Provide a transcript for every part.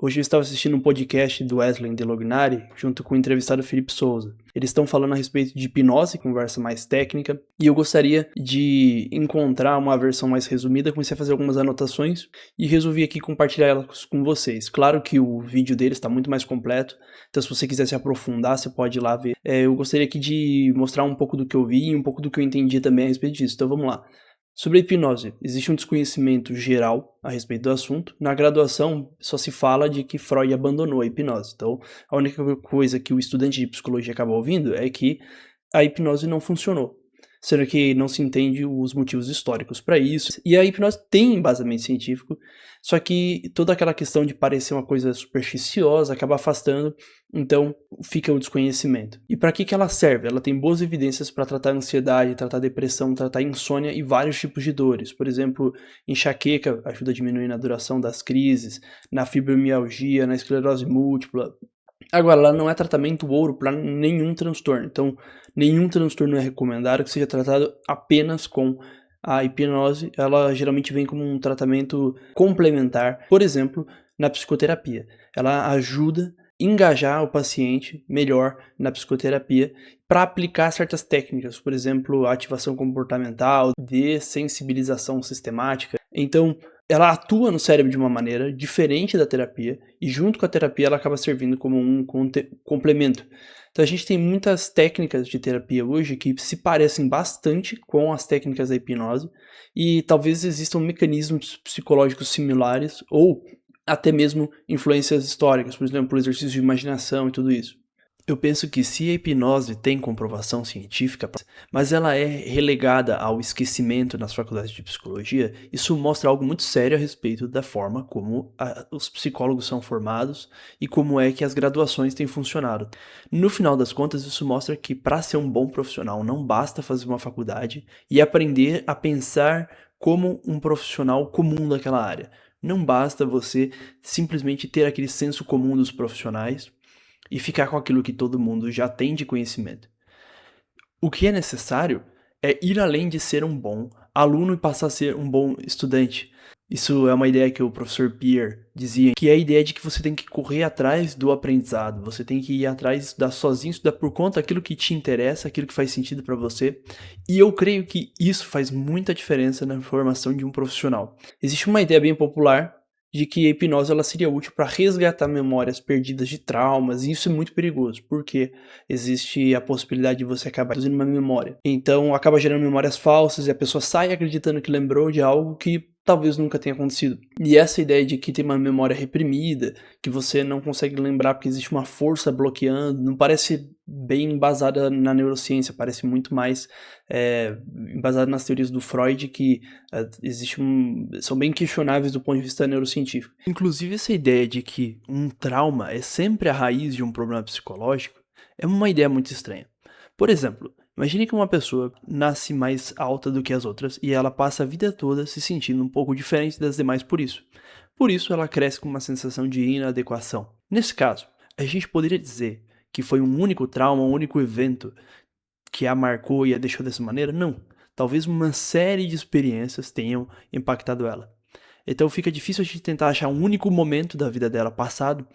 Hoje eu estava assistindo um podcast do Wesley Delognari, junto com o entrevistado Felipe Souza. Eles estão falando a respeito de hipnose, conversa mais técnica, e eu gostaria de encontrar uma versão mais resumida, comecei a fazer algumas anotações e resolvi aqui compartilhar elas com vocês. Claro que o vídeo deles está muito mais completo, então se você quiser se aprofundar, você pode ir lá ver. Eu gostaria aqui de mostrar um pouco do que eu vi e um pouco do que eu entendi também a respeito disso, então vamos lá. Sobre a hipnose, existe um desconhecimento geral a respeito do assunto. Na graduação, só se fala de que Freud abandonou a hipnose. Então, a única coisa que o estudante de psicologia acaba ouvindo é que a hipnose não funcionou, sendo que não se entende os motivos históricos para isso. E a hipnose tem embasamento científico, só que toda aquela questão de parecer uma coisa supersticiosa acaba afastando, então fica o desconhecimento. E para que ela serve? Ela tem boas evidências para tratar ansiedade, tratar depressão, tratar insônia e vários tipos de dores. Por exemplo, enxaqueca ajuda a diminuir a duração das crises, na fibromialgia, na esclerose múltipla. Agora, ela não é tratamento ouro para nenhum transtorno, então nenhum transtorno é recomendado que seja tratado apenas com a hipnose. Ela geralmente vem como um tratamento complementar, por exemplo, na psicoterapia. Ela ajuda a engajar o paciente melhor na psicoterapia para aplicar certas técnicas, por exemplo, ativação comportamental, dessensibilização sistemática. Então, ela atua no cérebro de uma maneira diferente da terapia e junto com a terapia ela acaba servindo como um complemento. Então a gente tem muitas técnicas de terapia hoje que se parecem bastante com as técnicas da hipnose e talvez existam mecanismos psicológicos similares ou até mesmo influências históricas, por exemplo, o exercício de imaginação e tudo isso. Eu penso que se a hipnose tem comprovação científica, mas ela é relegada ao esquecimento nas faculdades de psicologia, isso mostra algo muito sério a respeito da forma como os psicólogos são formados e como é que as graduações têm funcionado. No final das contas, isso mostra que para ser um bom profissional não basta fazer uma faculdade e aprender a pensar como um profissional comum daquela área. Não basta você simplesmente ter aquele senso comum dos profissionais e ficar com aquilo que todo mundo já tem de conhecimento. O que é necessário é ir além de ser um bom aluno e passar a ser um bom estudante. Isso é uma ideia que o professor Pierre dizia, que é a ideia de que você tem que correr atrás do aprendizado, você tem que ir atrás, estudar sozinho, estudar por conta aquilo que te interessa, aquilo que faz sentido para você. E eu creio que isso faz muita diferença na formação de um profissional. Existe uma ideia bem popular de que a hipnose ela seria útil para resgatar memórias perdidas de traumas, e isso é muito perigoso, porque existe a possibilidade de você acabar produzindo uma memória. Então acaba gerando memórias falsas e a pessoa sai acreditando que lembrou de algo que talvez nunca tenha acontecido. E essa ideia de que tem uma memória reprimida, que você não consegue lembrar porque existe uma força bloqueando, não parece bem embasada na neurociência, parece muito mais embasada nas teorias do Freud, que são bem questionáveis do ponto de vista neurocientífico. Inclusive, essa ideia de que um trauma é sempre a raiz de um problema psicológico é uma ideia muito estranha. Por exemplo, imagine que uma pessoa nasce mais alta do que as outras e ela passa a vida toda se sentindo um pouco diferente das demais por isso. Por isso, ela cresce com uma sensação de inadequação. Nesse caso, a gente poderia dizer que foi um único trauma, um único evento que a marcou e a deixou dessa maneira? Não. Talvez uma série de experiências tenham impactado ela. Então fica difícil a gente tentar achar um único momento da vida dela passado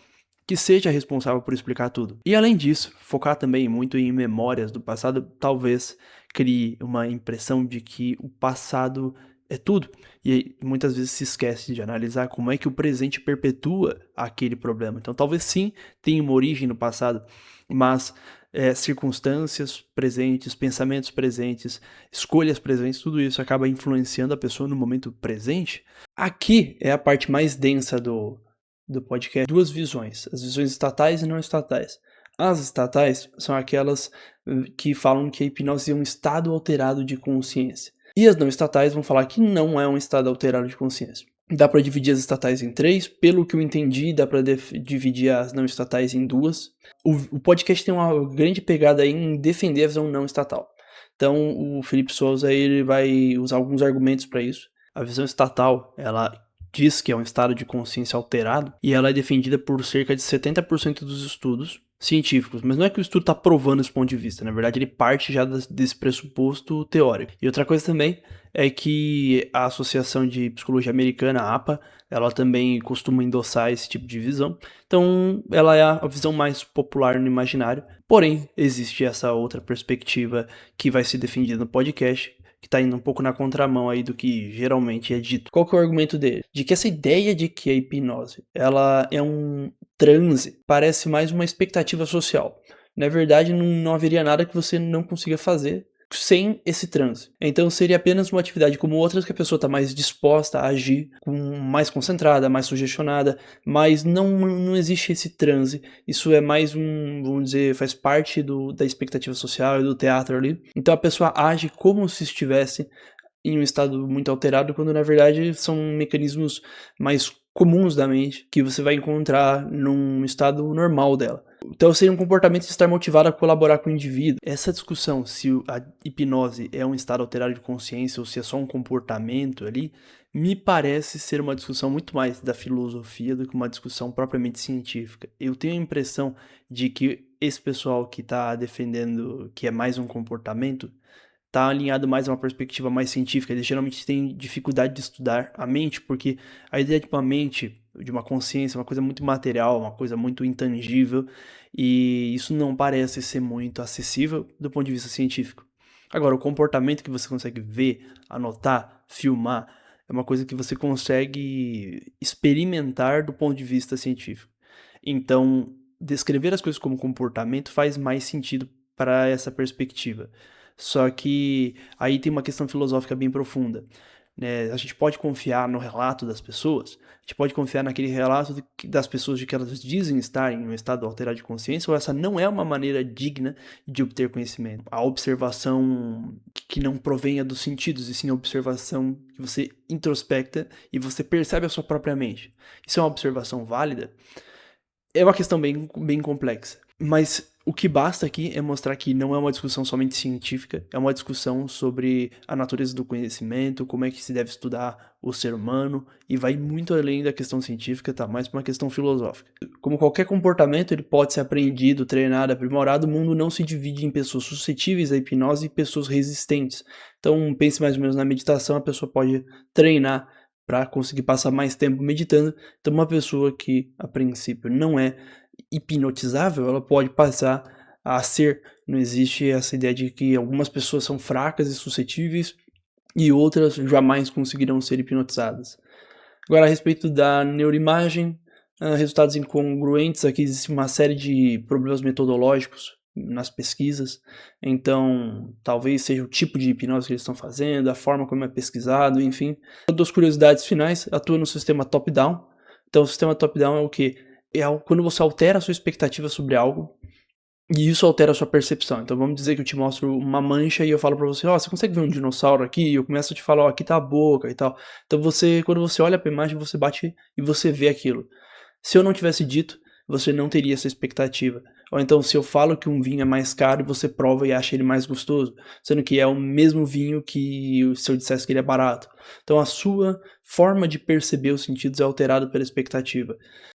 que seja responsável por explicar tudo. E além disso, focar também muito em memórias do passado talvez crie uma impressão de que o passado é tudo. E muitas vezes se esquece de analisar como é que o presente perpetua aquele problema. Então talvez sim tenha uma origem no passado, mas circunstâncias presentes, pensamentos presentes, escolhas presentes, tudo isso acaba influenciando a pessoa no momento presente. Aqui é a parte mais densa do podcast. Duas visões, as visões estatais e não estatais. As estatais são aquelas que falam que a hipnose é um estado alterado de consciência. E as não estatais vão falar que não é um estado alterado de consciência. Dá para dividir as estatais em 3, pelo que eu entendi, dá para dividir as não estatais em 2. O podcast tem uma grande pegada em defender a visão não estatal. Então o Felipe Souza ele vai usar alguns argumentos para isso. A visão estatal, ela diz que é um estado de consciência alterado, e ela é defendida por cerca de 70% dos estudos científicos, mas não é que o estudo está provando esse ponto de vista, na verdade ele parte já desse pressuposto teórico. E outra coisa também é que a Associação de Psicologia Americana, a APA, ela também costuma endossar esse tipo de visão, então ela é a visão mais popular no imaginário, porém existe essa outra perspectiva que vai ser defendida no podcast, que tá indo um pouco na contramão aí do que geralmente é dito. Qual que é o argumento dele? De que essa ideia de que a hipnose, ela é um transe, parece mais uma expectativa social. Na verdade, não haveria nada que você não consiga fazer sem esse transe. Então seria apenas uma atividade como outras que a pessoa está mais disposta a agir, mais concentrada, mais sugestionada, mas não existe esse transe. Isso é mais vamos dizer, faz parte da expectativa social e do teatro ali. Então a pessoa age como se estivesse em um estado muito alterado, quando na verdade são mecanismos mais comuns da mente que você vai encontrar num estado normal dela. Então seria um comportamento de estar motivado a colaborar com o indivíduo. Essa discussão se a hipnose é um estado alterado de consciência ou se é só um comportamento ali, me parece ser uma discussão muito mais da filosofia do que uma discussão propriamente científica. Eu tenho a impressão de que esse pessoal que está defendendo que é mais um comportamento tá alinhado mais a uma perspectiva mais científica. Eles geralmente têm dificuldade de estudar a mente, porque a ideia de uma mente, de uma consciência, é uma coisa muito material, uma coisa muito intangível, e isso não parece ser muito acessível do ponto de vista científico. Agora, o comportamento que você consegue ver, anotar, filmar, é uma coisa que você consegue experimentar do ponto de vista científico. Então, descrever as coisas como comportamento faz mais sentido para essa perspectiva. Só que aí tem uma questão filosófica bem profunda, né? A gente pode confiar no relato das pessoas, a gente pode confiar naquele relato das pessoas de que elas dizem estar em um estado alterado de consciência, ou essa não é uma maneira digna de obter conhecimento. A observação que não provenha dos sentidos, e sim a observação que você introspecta e você percebe a sua própria mente. Isso é uma observação válida? É uma questão bem complexa, mas o que basta aqui é mostrar que não é uma discussão somente científica, é uma discussão sobre a natureza do conhecimento, como é que se deve estudar o ser humano, e vai muito além da questão científica, tá mais para uma questão filosófica. Como qualquer comportamento, ele pode ser aprendido, treinado, aprimorado, o mundo não se divide em pessoas suscetíveis à hipnose e pessoas resistentes. Então pense mais ou menos na meditação, a pessoa pode treinar para conseguir passar mais tempo meditando. Então uma pessoa que a princípio não é hipnotizável, ela pode passar a ser. Não existe essa ideia de que algumas pessoas são fracas e suscetíveis e outras jamais conseguirão ser hipnotizadas. Agora, a respeito da neuroimagem, resultados incongruentes, aqui existe uma série de problemas metodológicos nas pesquisas, então talvez seja o tipo de hipnose que eles estão fazendo, a forma como é pesquisado, enfim. Duas curiosidades finais: atua no sistema top-down. Então o sistema top-down é o que? Quando você altera a sua expectativa sobre algo, e isso altera a sua percepção. Então vamos dizer que eu te mostro uma mancha e eu falo pra você, você consegue ver um dinossauro aqui? E eu começo a te falar, aqui tá a boca e tal. Então quando você olha pra imagem, você bate e você vê aquilo. Se eu não tivesse dito, você não teria essa expectativa. Ou então, se eu falo que um vinho é mais caro e você prova e acha ele mais gostoso, sendo que é o mesmo vinho que se eu dissesse que ele é barato. Então a sua forma de perceber os sentidos é alterada pela expectativa.